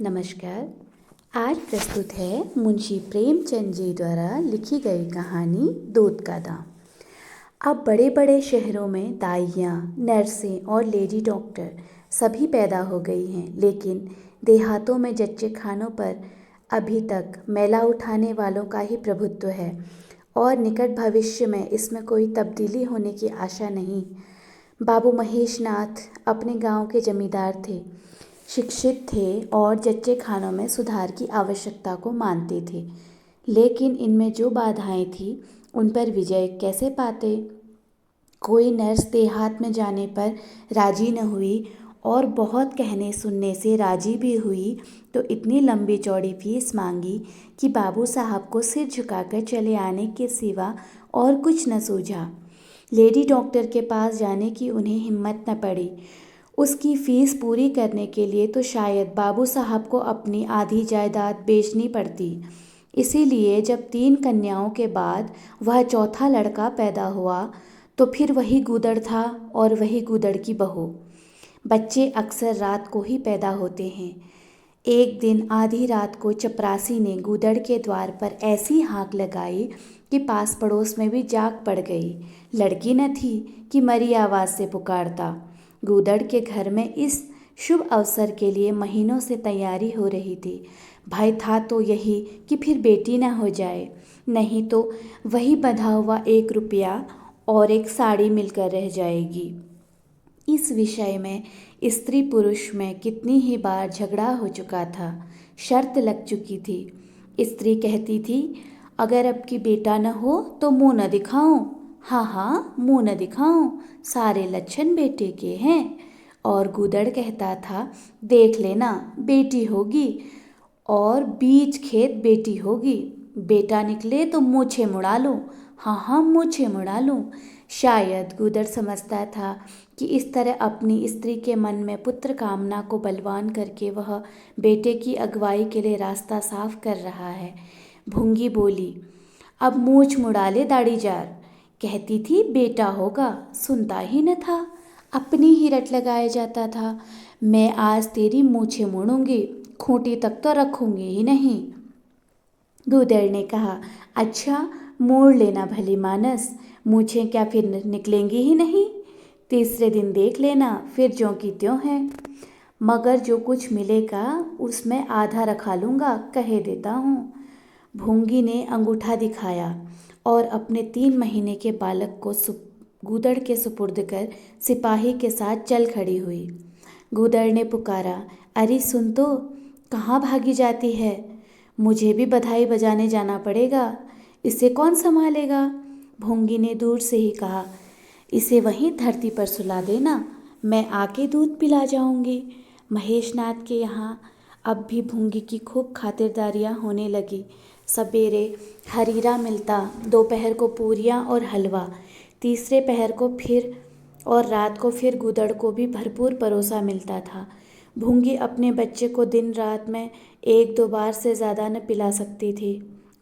नमस्कार। आज प्रस्तुत है मुंशी प्रेमचंद जी द्वारा लिखी गई कहानी दूध का दाम। अब बड़े बड़े शहरों में दाइयाँ, नर्सें और लेडी डॉक्टर सभी पैदा हो गई हैं, लेकिन देहातों में जच्चे खानों पर अभी तक मैला उठाने वालों का ही प्रभुत्व है और निकट भविष्य में इसमें कोई तब्दीली होने की आशा नहीं। बाबू महेश नाथ अपने गांव के जमींदार थे, शिक्षित थे और जच्चे खानों में सुधार की आवश्यकता को मानते थे, लेकिन इनमें जो बाधाएं थीं उन पर विजय कैसे पाते। कोई नर्स देहात में जाने पर राजी न हुई और बहुत कहने सुनने से राजी भी हुई तो इतनी लंबी चौड़ी फीस मांगी कि बाबू साहब को सिर झुकाकर चले आने के सिवा और कुछ न सूझा। लेडी डॉक्टर के पास जाने की उन्हें हिम्मत न पड़ी। उसकी फीस पूरी करने के लिए तो शायद बाबू साहब को अपनी आधी जायदाद बेचनी पड़ती। इसीलिए जब 3 कन्याओं के बाद वह चौथा लड़का पैदा हुआ तो फिर वही गूदड़ था और वही गूदड़ की बहू। बच्चे अक्सर रात को ही पैदा होते हैं। एक दिन आधी रात को चपरासी ने गूदड़ के द्वार पर ऐसी हाँक लगाई कि पास पड़ोस में भी जाग पड़ गई। लड़की न थी कि मरी आवाज़ से पुकारता। गूदड़ के घर में इस शुभ अवसर के लिए महीनों से तैयारी हो रही थी। भय था तो यही कि फिर बेटी न हो जाए, नहीं तो वही बंधा हुआ 1 रुपया और एक साड़ी मिलकर रह जाएगी। इस विषय में स्त्री पुरुष में कितनी ही बार झगड़ा हो चुका था, शर्त लग चुकी थी। स्त्री कहती थी, अगर अब की बेटा न हो तो मुँह न दिखाऊं। हाँ हाँ, मुँह न दिखाऊं, सारे लक्षण बेटे के हैं। और गूदड़ कहता था, देख लेना बेटी होगी और बीज खेत बेटी होगी। बेटा निकले तो मूछें मुड़ा लूँ। हाँ हाँ, मूछें मुड़ा लूँ। शायद गूदड़ समझता था कि इस तरह अपनी स्त्री के मन में पुत्र कामना को बलवान करके वह बेटे की अगुवाई के लिए रास्ता साफ कर रहा है। भूंगी बोली, अब मूछ मुड़ा ले दाढ़ीजार। कहती थी बेटा होगा, सुनता ही न था, अपनी ही रट लगाया जाता था। मैं आज तेरी मूछें मोड़ूंगी, खूंटी तक तो रखूंगी ही नहीं। गूदड़ ने कहा, अच्छा मोड़ लेना भली मानस, मूछें क्या फिर निकलेंगी ही नहीं। तीसरे दिन देख लेना, फिर ज्यों की त्यों है। मगर जो कुछ मिलेगा उसमें आधा रखा लूँगा, कहे देता हूँ। भूंगी ने अंगूठा दिखाया और अपने 3 महीने के बालक को गूदड़ के सुपुर्द कर सिपाही के साथ चल खड़ी हुई। गूदड़ ने पुकारा, अरे सुन तो, कहाँ भागी जाती है? मुझे भी बधाई बजाने जाना पड़ेगा, इसे कौन संभालेगा? भूंगी ने दूर से ही कहा, इसे वहीं धरती पर सुला देना, मैं आके दूध पिला जाऊंगी। महेशनाथ के यहाँ अब भी भूंगी की खूब खातिरदारियाँ होने लगी। सवेरे हरीरा मिलता, दोपहर को पूरियाँ और हलवा, तीसरे पहर को फिर और रात को फिर गूदड़ को भी भरपूर परोसा मिलता था। भूंगी अपने बच्चे को दिन रात में 1-2 बार से ज़्यादा न पिला सकती थी।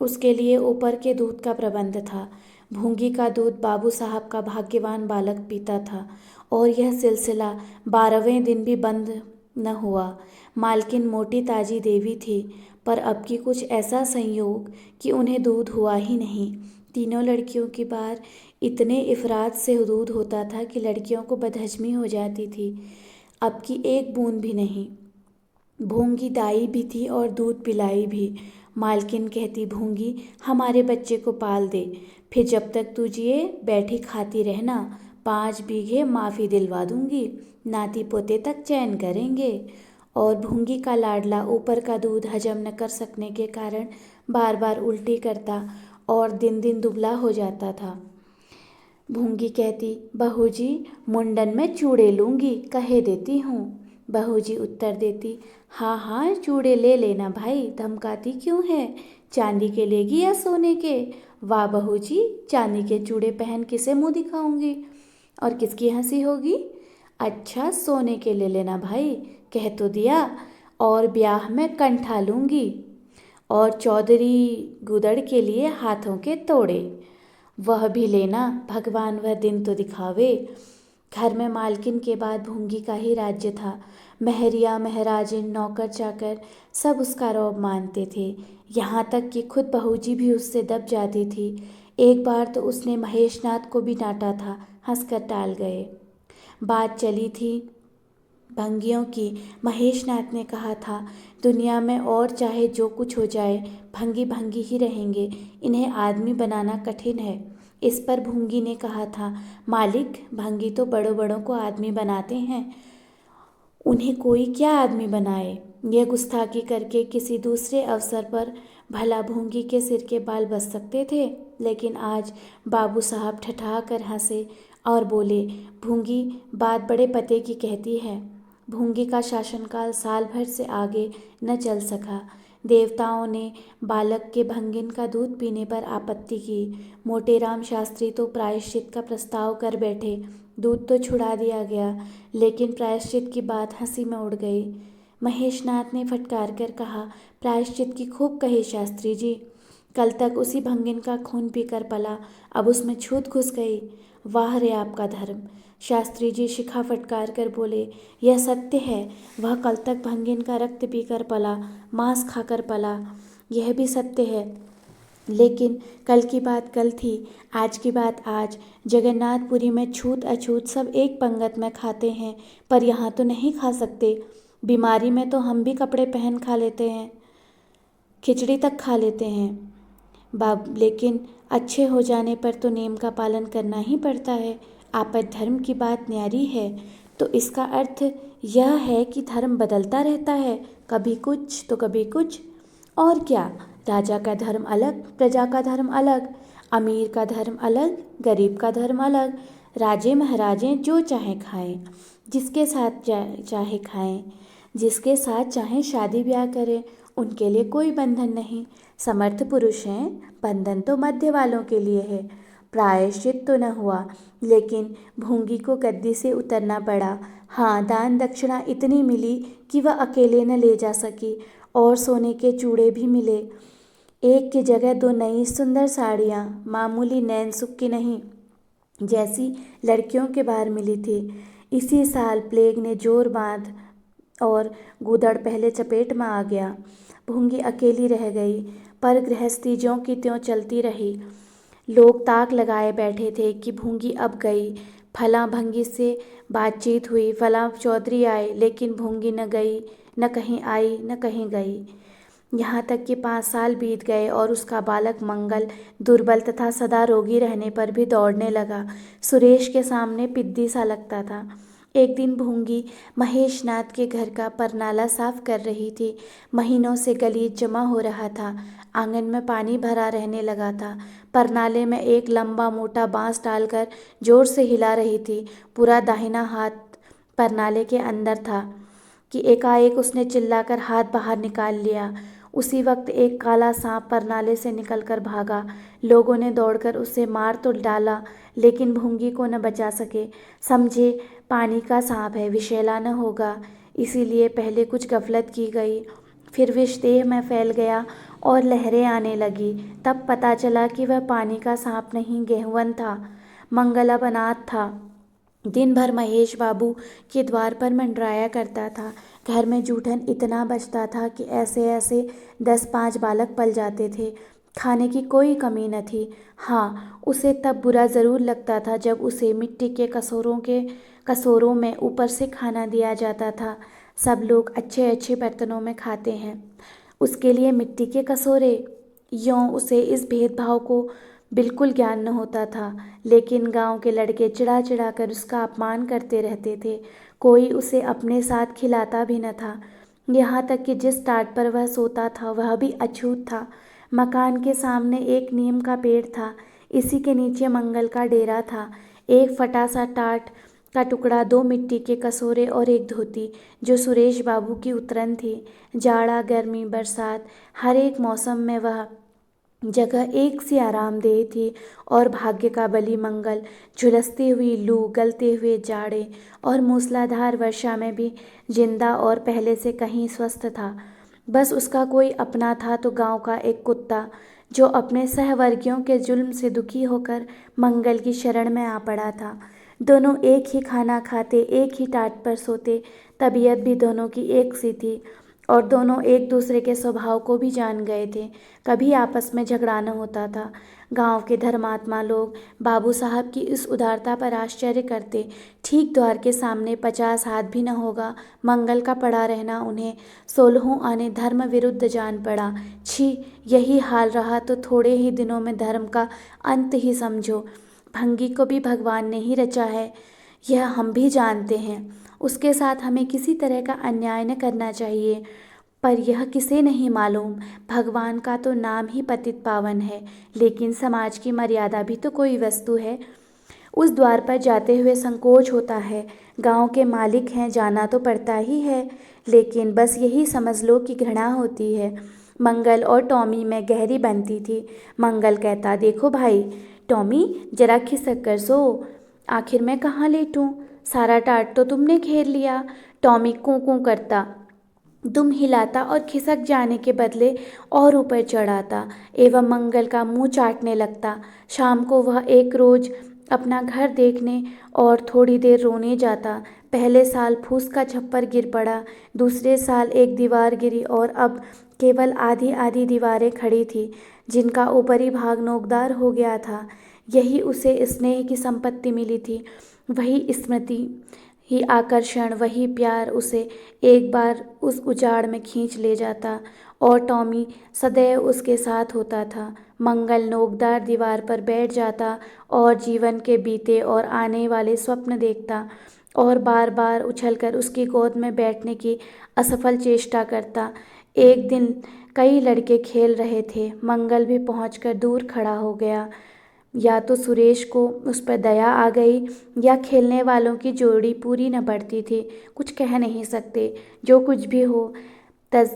उसके लिए ऊपर के दूध का प्रबंध था। भूंगी का दूध बाबू साहब का भाग्यवान बालक पीता था और यह सिलसिला 12वें दिन भी बंद न हुआ। मालकिन मोटी ताजी देवी थी, पर अब की कुछ ऐसा संयोग कि उन्हें दूध हुआ ही नहीं। तीनों लड़कियों की बार इतने इफरात से दूध होता था कि लड़कियों को बदहजमी हो जाती थी। अब की 1 बूंद भी नहीं। भूंगी दाई भी थी और दूध पिलाई भी। मालकिन कहती, भूंगी हमारे बच्चे को पाल दे, फिर जब तक तू जिए बैठी खाती रहना, 5 बीघे माफ़ी दिलवा दूंगी, नाती पोते तक चैन करेंगे। और भूंगी का लाडला ऊपर का दूध हजम न कर सकने के कारण बार बार उल्टी करता और दिन दिन दुबला हो जाता था। भूंगी कहती, बहू जी मुंडन में चूड़े लूँगी, कहे देती हूँ। बहू जी उत्तर देती, हाँ हाँ चूड़े ले लेना भाई, धमकाती क्यों है, चांदी के लेगी या सोने के? वाह बहू जी, चांदी के चूड़े पहन किसे मुँह दिखाऊंगी और किसकी हंसी होगी? अच्छा सोने के ले लेना भाई, कह तो दिया, और ब्याह में कंठा लूँगी और चौधरी गूदड़ के लिए हाथों के तोड़े, वह भी लेना, भगवान वह दिन तो दिखावे। घर में मालकिन के बाद भूंगी का ही राज्य था। महरिया महराजिन नौकर चाकर सब उसका रौब मानते थे, यहाँ तक कि खुद बहूजी भी उससे दब जाती थी। एक बार तो उसने महेशनाथ को भी डांटा था, हंसकर टाल गए। बात चली थी भंगियों की। महेशनाथ ने कहा था, दुनिया में और चाहे जो कुछ हो जाए, भंगी भंगी ही रहेंगे, इन्हें आदमी बनाना कठिन है। इस पर भूंगी ने कहा था, मालिक, भंगी तो बड़ों बड़ों को आदमी बनाते हैं, उन्हें कोई क्या आदमी बनाए। यह गुस्ताखी करके किसी दूसरे अवसर पर भला भूंगी के सिर के बाल बच सकते थे, लेकिन आज बाबू साहब ठठा कर हंसे और बोले, भूंगी बात बड़े पते की कहती है। भूंगी का शासनकाल साल भर से आगे न चल सका। देवताओं ने बालक के भंगिन का दूध पीने पर आपत्ति की। मोटेराम शास्त्री तो प्रायश्चित का प्रस्ताव कर बैठे। दूध तो छुड़ा दिया गया, लेकिन प्रायश्चित की बात हंसी में उड़ गई। महेशनाथ ने फटकार कर कहा, प्रायश्चित की खूब कही शास्त्री जी, कल तक उसी भंगिन का खून पीकर पला, अब उसमें छूत घुस गई। वाह रे आपका धर्म। शास्त्री जी शिखा फटकार कर बोले, यह सत्य है, वह कल तक भंगिन का रक्त पीकर पला, मांस खाकर पला, यह भी सत्य है। लेकिन कल की बात कल थी, आज की बात आज। जगन्नाथपुरी में छूत अछूत सब एक पंगत में खाते हैं, पर यहाँ तो नहीं खा सकते। बीमारी में तो हम भी कपड़े पहन खा लेते हैं, खिचड़ी तक खा लेते हैं लेकिन अच्छे हो जाने पर तो नियम का पालन करना ही पड़ता है। आपद धर्म की बात न्यारी है, तो इसका अर्थ यह है कि धर्म बदलता रहता है, कभी कुछ तो कभी कुछ। और क्या, राजा का धर्म अलग, प्रजा का धर्म अलग, अमीर का धर्म अलग, गरीब का धर्म अलग। राजे महाराजे जो चाहे खाएं, जिसके साथ चाहे खाएं, जिसके साथ चाहे शादी ब्याह करें, उनके लिए कोई बंधन नहीं। समर्थ पुरुष हैं, बंधन तो मध्य वालों के लिए है। प्रायश्चित तो न हुआ, लेकिन भूंगी को गद्दी से उतरना पड़ा। हाँ, दान दक्षिणा इतनी मिली कि वह अकेले न ले जा सकी, और सोने के चूड़े भी मिले। एक की जगह दो नई सुंदर साड़ियाँ, मामूली नैन सुख की नहीं, जैसी लड़कियों के बाहर मिली थी। इसी साल प्लेग ने जोर बांध और गूदड़ पहले चपेट में आ गया। भूंगी अकेली रह गई, पर गृहस्थी ज्यों की त्यों चलती रही। लोग ताक लगाए बैठे थे कि भूंगी अब गई। फलां भंगी से बातचीत हुई, फलां चौधरी आए, लेकिन भूंगी न गई, न कहीं आई न कहीं गई। यहाँ तक कि 5 साल बीत गए और उसका बालक मंगल दुर्बल तथा सदा रोगी रहने पर भी दौड़ने लगा। सुरेश के सामने पिद्दी सा लगता था। एक दिन भूंगी महेशनाथ के घर का परनाला साफ कर रही थी। महीनों से गलीच जमा हो रहा था, आंगन में पानी भरा रहने लगा था। परनाले में एक लंबा मोटा बांस डालकर जोर से हिला रही थी। पूरा दाहिना हाथ परनाले के अंदर था कि एकाएक उसने चिल्लाकर हाथ बाहर निकाल लिया। उसी वक्त एक काला सांप परनाले से निकलकर भागा। लोगों ने दौड़कर उसे मार तो डाला, लेकिन भूंगी को न बचा सके। समझे पानी का सांप है, विषैला न होगा, इसीलिए पहले कुछ गफलत की गई। फिर विष देह में फैल गया और लहरें आने लगी। तब पता चला कि वह पानी का सांप नहीं, गेहुवन था। मंगल अब अनाथ था। दिन भर महेश बाबू के द्वार पर मंडराया करता था। घर में जूठन इतना बचता था कि ऐसे ऐसे 10-5 बालक पल जाते थे। खाने की कोई कमी न थी। हाँ, उसे तब बुरा ज़रूर लगता था जब उसे मिट्टी के कसोरों में ऊपर से खाना दिया जाता था। सब लोग अच्छे अच्छे बर्तनों में खाते हैं, उसके लिए मिट्टी के कसोरे। यों उसे इस भेदभाव को बिल्कुल ज्ञान न होता था, लेकिन गांव के लड़के चिढ़ा चिढ़ा कर उसका अपमान करते रहते थे। कोई उसे अपने साथ खिलाता भी न था। यहाँ तक कि जिस टाट पर वह सोता था वह भी अछूत था। मकान के सामने एक नीम का पेड़ था, इसी के नीचे मंगल का डेरा था। एक फटा सा टाट का टुकड़ा, 2 मिट्टी के कसोरे और एक धोती, जो सुरेश बाबू की उतरन थी। जाड़ा गर्मी बरसात, हर एक मौसम में वह जगह एक सी आरामदेह थी। और भाग्य का बली मंगल झुलसती हुई लू, गलते हुए जाड़े और मूसलाधार वर्षा में भी जिंदा और पहले से कहीं स्वस्थ था। बस उसका कोई अपना था तो गांव का एक कुत्ता, जो अपने सहवर्गियों के जुल्म से दुखी होकर मंगल की शरण में आ पड़ा था। दोनों एक ही खाना खाते, एक ही टाट पर सोते, तबीयत भी दोनों की एक सी थी और दोनों एक दूसरे के स्वभाव को भी जान गए थे। कभी आपस में झगड़ा न होता था। गांव के धर्मात्मा लोग बाबू साहब की इस उदारता पर आश्चर्य करते। ठीक द्वार के सामने 50 हाथ भी न होगा मंगल का पड़ा रहना उन्हें 16 आने धर्म विरुद्ध जान पड़ा। छी, यही हाल रहा तो थोड़े ही दिनों में धर्म का अंत ही समझो। भंगी को भी भगवान ने ही रचा है, यह हम भी जानते हैं। उसके साथ हमें किसी तरह का अन्याय न करना चाहिए, पर यह किसे नहीं मालूम। भगवान का तो नाम ही पतित पावन है, लेकिन समाज की मर्यादा भी तो कोई वस्तु है। उस द्वार पर जाते हुए संकोच होता है। गांव के मालिक हैं, जाना तो पड़ता ही है, लेकिन बस यही समझ लो कि घृणा होती है। मंगल और टॉमी में गहरी बनती थी। मंगल कहता, देखो भाई टॉमी, जरा खिसक कर सो। आखिर मैं कहाँ लेटूं? सारा टाट तो तुमने घेर लिया। टॉमी कूं कूं करता, दुम हिलाता और खिसक जाने के बदले और ऊपर चढ़ाता एवं मंगल का मुंह चाटने लगता। शाम को वह एक रोज अपना घर देखने और थोड़ी देर रोने जाता। पहले साल फूस का छप्पर गिर पड़ा, दूसरे साल एक दीवार गिरी और अब केवल आधी आधी दीवारें खड़ी थी, जिनका ऊपरी भाग नोकदार हो गया था। यही उसे स्नेह की संपत्ति मिली थी, वही स्मृति ही आकर्षण, वही प्यार उसे एक बार उस उजाड़ में खींच ले जाता और टॉमी सदैव उसके साथ होता था। मंगल नोकदार दीवार पर बैठ जाता और जीवन के बीते और आने वाले स्वप्न देखता और बार बार उछलकर उसकी गोद में बैठने की असफल चेष्टा करता। एक दिन कई लड़के खेल रहे थे, मंगल भी पहुंचकर दूर खड़ा हो गया। या तो सुरेश को उस पर दया आ गई या खेलने वालों की जोड़ी पूरी न पड़ती थी, कुछ कह नहीं सकते। जो कुछ भी हो, तज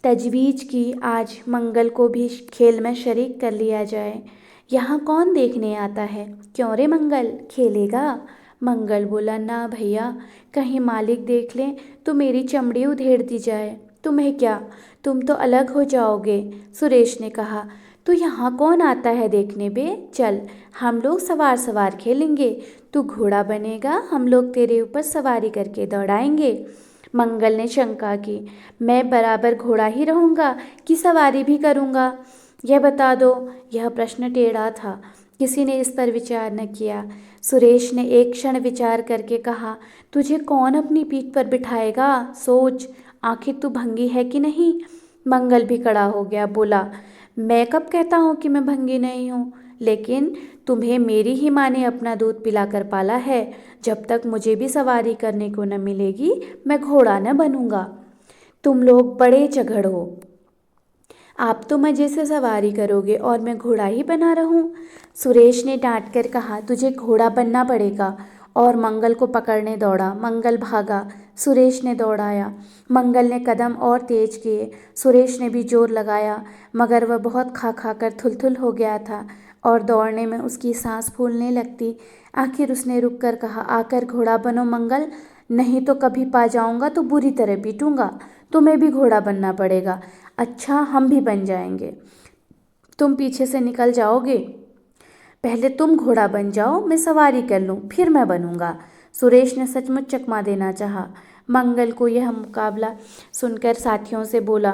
तजवीज़ की आज मंगल को भी खेल में शरीक कर लिया जाए। यहाँ कौन देखने आता है? क्यों रे मंगल, खेलेगा? मंगल बोला, ना भैया, कहीं मालिक देख लें तो मेरी चमड़ी उधेड़ दी जाए। तुम्हें क्या, तुम तो अलग हो जाओगे। सुरेश ने कहा, तो यहाँ कौन आता है देखने बे? चल, हम लोग सवार सवार खेलेंगे। तू घोड़ा बनेगा, हम लोग तेरे ऊपर सवारी करके दौड़ाएंगे। मंगल ने शंका की, मैं बराबर घोड़ा ही रहूँगा कि सवारी भी करूँगा? यह बता दो। यह प्रश्न टेढ़ा था, किसी ने इस पर विचार न किया। सुरेश ने एक क्षण विचार करके कहा, तुझे कौन अपनी पीठ पर बिठाएगा? सोच, आखिर तू भंगी है कि नहीं? मंगल भी खड़ा हो गया, बोला, मैं कब कहता हूँ कि मैं भंगी नहीं हूँ, लेकिन तुम्हें मेरी ही माँ ने अपना दूध पिलाकर पाला है। जब तक मुझे भी सवारी करने को न मिलेगी, मैं घोड़ा न बनूंगा। तुम लोग बड़े चगड़ हो, आप तो मज़े से सवारी करोगे और मैं घोड़ा ही बना रहूं। सुरेश ने डांट कर कहा, तुझे घोड़ा बनना पड़ेगा, और मंगल को पकड़ने दौड़ा। मंगल भागा, सुरेश ने दौड़ाया। मंगल ने कदम और तेज किए, सुरेश ने भी जोर लगाया, मगर वह बहुत खा खा कर थुलथुल हो गया था और दौड़ने में उसकी सांस फूलने लगती। आखिर उसने रुक कर कहा, आकर घोड़ा बनो मंगल, नहीं तो कभी पा जाऊंगा तो बुरी तरह पीटूंगा। तुम्हें भी घोड़ा बनना पड़ेगा। अच्छा, हम भी बन जाएंगे, तुम पीछे से निकल जाओगे। पहले तुम घोड़ा बन जाओ, मैं सवारी कर लूँ, फिर मैं बनूंगा। सुरेश ने सचमुच चकमा देना चाहा। मंगल को यह मुकाबला सुनकर साथियों से बोला,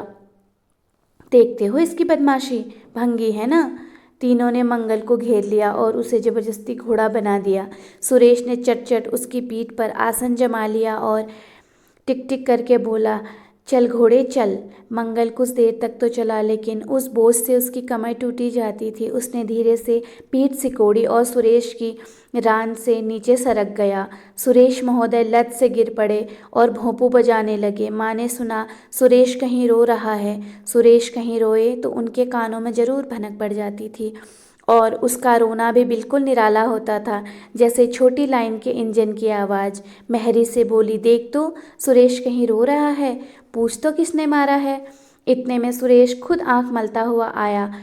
देखते हो इसकी बदमाशी, भंगी है ना? तीनों ने मंगल को घेर लिया और उसे जबरदस्ती घोड़ा बना दिया। सुरेश ने चट चट उसकी पीठ पर आसन जमा लिया और टिक टिक करके बोला, चल घोड़े चल। मंगल कुछ देर तक तो चला, लेकिन उस बोझ से उसकी कमर टूटी जाती थी। उसने धीरे से पीठ सिकोड़ी और सुरेश की रान से नीचे सरक गया। सुरेश महोदय लत से गिर पड़े और भोंपू बजाने लगे। माँ ने सुना सुरेश कहीं रो रहा है। सुरेश कहीं रोए तो उनके कानों में जरूर भनक पड़ जाती थी, और उसका रोना भी बिल्कुल निराला होता था, जैसे छोटी लाइन के इंजन की आवाज़। महरी से बोली, देख तो, सुरेश कहीं रो रहा है, पूछ तो किसने मारा है। इतने में सुरेश खुद आंख मलता हुआ आया।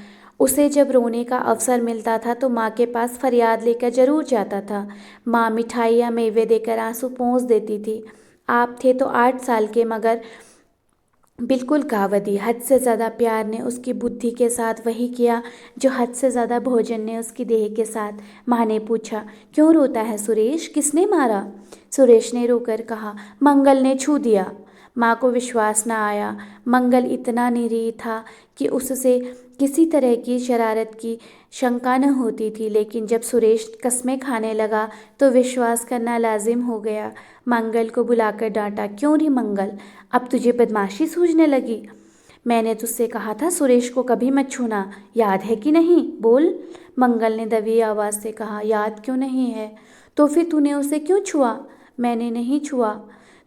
उसे जब रोने का अवसर मिलता था तो माँ के पास फरियाद लेकर जरूर जाता था। माँ मिठाई या मेवे देकर आंसू पोंछ देती थी। आप थे तो 8 साल के, मगर बिल्कुल कावदी। हद से ज़्यादा प्यार ने उसकी बुद्धि के साथ वही किया जो हद से ज़्यादा भोजन ने उसकी देह के साथ। माँ ने पूछा, क्यों रोता है सुरेश, किसने मारा? सुरेश ने रोकर कहा, मंगल ने छू दिया। माँ को विश्वास न आया। मंगल इतना निरीह था कि उससे किसी तरह की शरारत की शंका न होती थी, लेकिन जब सुरेश कस्में खाने लगा तो विश्वास करना लाजिम हो गया। मंगल को बुलाकर डांटा, क्यों री मंगल, अब तुझे बदमाशी सूझने लगी? मैंने तुझसे कहा था सुरेश को कभी मत छूना, याद है कि नहीं? बोल। मंगल ने दबी आवाज़ से कहा, याद क्यों नहीं है? तो फिर तूने उसे क्यों छुआ? मैंने नहीं छुआ।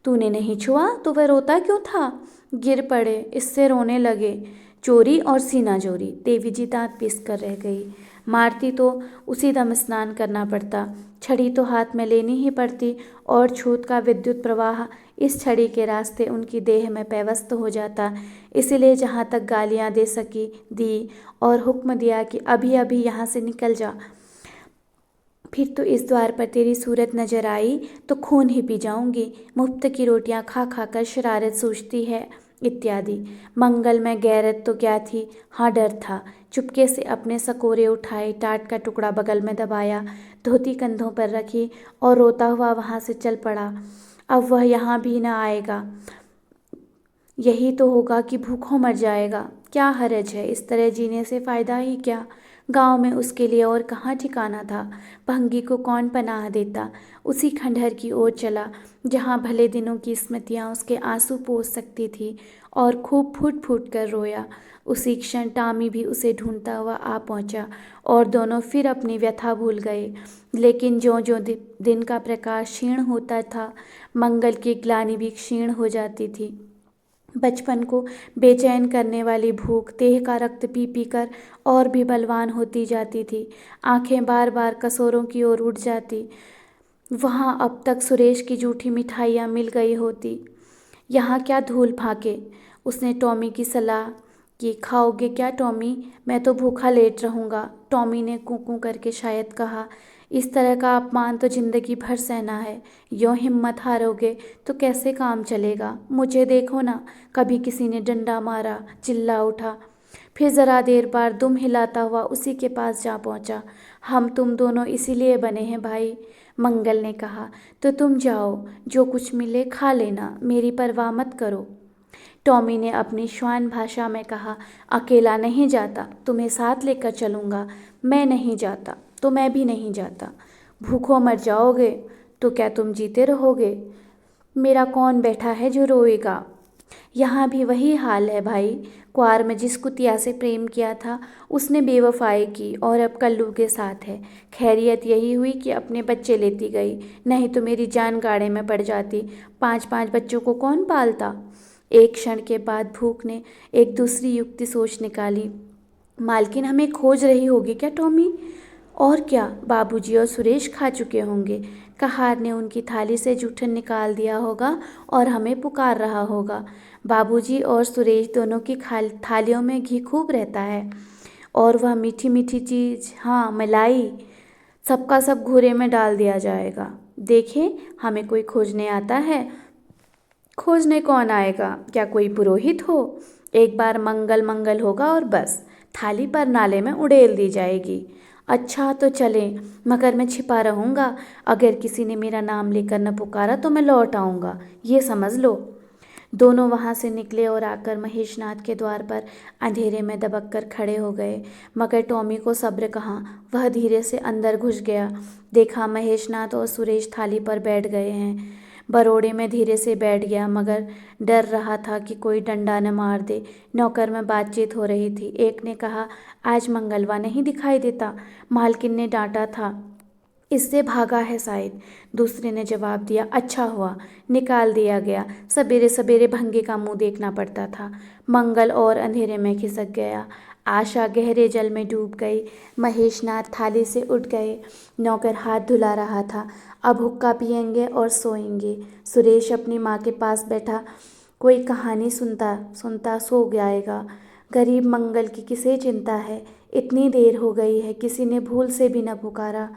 तूने नहीं छुआ तो वह रोता क्यों था? गिर पड़े, इससे रोने लगे। चोरी और सीना जोरी। देवी जी दांत पीस कर रह गई। मारती तो उसी दम स्नान करना पड़ता, छड़ी तो हाथ में लेनी ही पड़ती, और छूत का विद्युत प्रवाह इस छड़ी के रास्ते उनकी देह में पैवस्त हो जाता। इसलिए जहाँ तक गालियाँ दे सकी दी, और हुक्म दिया कि अभी अभी यहाँ से निकल जा, फिर तो इस द्वार पर तेरी सूरत नजर आई तो खून ही पी जाऊंगी, मुफ्त की रोटियां खा खा कर शरारत सूझती है, इत्यादि। मंगल में गैरत तो क्या थी, हाँ डर था। चुपके से अपने सकोरे उठाए, टाट का टुकड़ा बगल में दबाया, धोती कंधों पर रखी और रोता हुआ वहाँ से चल पड़ा। अब वह यहाँ भी न आएगा। यही तो होगा कि भूखों मर जाएगा। क्या हरज है, इस तरह जीने से फ़ायदा ही क्या? गांव में उसके लिए और कहाँ ठिकाना था? भंगी को कौन पनाह देता? उसी खंडहर की ओर चला जहाँ भले दिनों की स्मृतियाँ उसके आंसू पोंछ सकती थी, और खूब फूट फूट कर रोया। उसी क्षण टामी भी उसे ढूंढता हुआ आ पहुँचा, और दोनों फिर अपनी व्यथा भूल गए। लेकिन ज्यों ज्यों दिन का प्रकाश क्षीण होता था, मंगल की ग्लानि भी क्षीण हो जाती थी। बचपन को बेचैन करने वाली भूख देह का रक्त पी पी कर और भी बलवान होती जाती थी। आंखें बार बार कसोरों की ओर उठ जाती। वहाँ अब तक सुरेश की जूठी मिठाइयाँ मिल गई होती। यहाँ क्या धूल फाके। उसने टॉमी की सलाह की, खाओगे क्या टॉमी? मैं तो भूखा लेट रहूँगा। टॉमी ने कूं कूं करके शायद कहा, इस तरह का अपमान तो जिंदगी भर सहना है। यों हिम्मत हारोगे तो कैसे काम चलेगा? मुझे देखो ना, कभी किसी ने डंडा मारा, चिल्ला उठा। फिर जरा देर बाद दुम हिलाता हुआ उसी के पास जा पहुंचा। हम तुम दोनों इसीलिए बने हैं भाई, मंगल ने कहा। तो तुम जाओ, जो कुछ मिले खा लेना, मेरी परवाह मत करो। टॉमी ने अपनी श्वान भाषा में कहा, अकेला नहीं जाता, तुम्हें साथ लेकर चलूँगा। मैं नहीं जाता तो मैं भी नहीं जाता। भूखों मर जाओगे तो क्या तुम जीते रहोगे? मेरा कौन बैठा है जो रोएगा? यहाँ भी वही हाल है भाई। कुआर में जिस कुतिया से प्रेम किया था उसने बेवफाई की और अब कल्लू के साथ है। खैरियत यही हुई कि अपने बच्चे लेती गई, नहीं तो मेरी जान गाड़े में पड़ जाती। 5-5 बच्चों को कौन पालता? एक क्षण के बाद भूख ने एक दूसरी युक्ति सोच निकाली। मालकिन हमें खोज रही होगी क्या टॉमी? और क्या, बाबूजी और सुरेश खा चुके होंगे। कहार ने उनकी थाली से जूठन निकाल दिया होगा और हमें पुकार रहा होगा। बाबूजी और सुरेश दोनों की थालियों में घी खूब रहता है, और वह मीठी मीठी चीज़, हाँ मलाई, सबका सब घूरे में डाल दिया जाएगा। देखें, हमें कोई खोजने आता है? खोजने कौन आएगा? क्या कोई पुरोहित हो? एक बार मंगल मंगल होगा और बस थाली पर नाले में उड़ेल दी जाएगी। अच्छा तो चलें, मगर मैं छिपा रहूँगा। अगर किसी ने मेरा नाम लेकर न पुकारा तो मैं लौट आऊँगा, ये समझ लो। दोनों वहाँ से निकले और आकर महेशनाथ के द्वार पर अंधेरे में दबक कर खड़े हो गए। मगर टॉमी को सब्र कहाँ, वह धीरे से अंदर घुस गया। देखा महेशनाथ और सुरेश थाली पर बैठ गए हैं। बरोड़े में धीरे से बैठ गया, मगर डर रहा था कि कोई डंडा न मार दे। नौकर में बातचीत हो रही थी। एक ने कहा, आज मंगलवा नहीं दिखाई देता, मालकिन ने डांटा था, इससे भागा है शायद। दूसरे ने जवाब दिया, अच्छा हुआ निकाल दिया गया, सवेरे सवेरे भंगे का मुंह देखना पड़ता था। मंगल और अंधेरे में खिसक गया। आशा गहरे जल में डूब गई। महेशनाथ थाली से उठ गए। नौकर हाथ धुला रहा था। अब हुक्का पिएंगे और सोएंगे। सुरेश अपनी माँ के पास बैठा कोई कहानी सुनता सुनता सो जाएगा। गरीब मंगल की किसे चिंता है? इतनी देर हो गई है, किसी ने भूल से भी न पुकारा।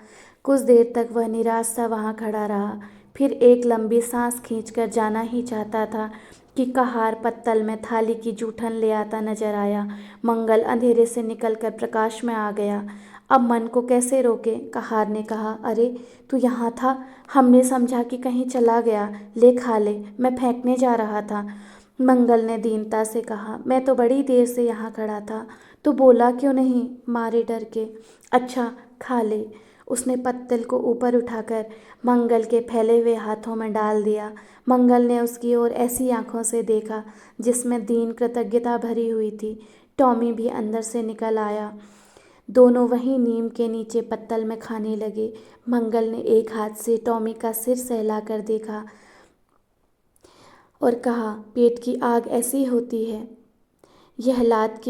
कुछ देर तक वह निराश सा वहाँ खड़ा रहा, फिर एक लंबी सांस खींचकर जाना ही चाहता था कि कहार पत्तल में थाली की जूठन ले आता नजर आया। मंगल अंधेरे से निकलकर प्रकाश में आ गया। अब मन को कैसे रोके, कहार ने कहा। अरे तू यहाँ था, हमने समझा कि कहीं चला गया, ले खा ले, मैं फेंकने जा रहा था। मंगल ने दीनता से कहा, मैं तो बड़ी देर से यहाँ खड़ा था, तू बोला क्यों नहीं, मारे डर के। अच्छा खा ले। उसने पत्तल को ऊपर उठाकर मंगल के फैले हुए हाथों में डाल दिया। मंगल ने उसकी ओर ऐसी आंखों से देखा जिसमें दीन कृतज्ञता भरी हुई थी। टॉमी भी अंदर से निकल आया। दोनों वहीं नीम के नीचे पत्तल में खाने लगे। मंगल ने एक हाथ से टॉमी का सिर सहलाकर देखा और कहा, पेट की आग ऐसी होती है, यह लात की